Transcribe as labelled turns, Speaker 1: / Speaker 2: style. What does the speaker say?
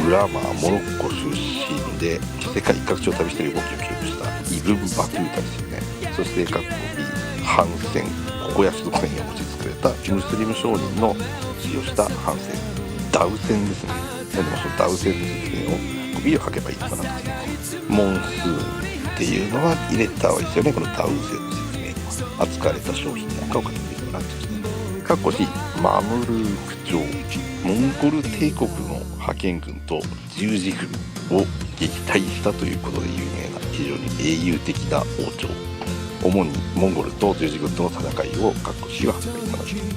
Speaker 1: ウラマーモロッコ出身で世界各地を旅している動きを記録したイブン・バトゥータですよね。そして各国反戦ココヤシ族によって作られたムスリム商人の使用した反戦ダウ戦ですね。でもそのダウ戦の説明をビデオ書けばいいのかなと。モンスーンっていうのは入れた方がいいですよね。このダウ戦の説明扱われた商品なんかを書けばいいのかなと。かっこしマムルーク朝モンゴル帝国の派遣軍と十字軍を撃退したということで有名な非常に英雄的な王朝、主にモンゴルと十字軍との戦いをかっこしは始めたのです。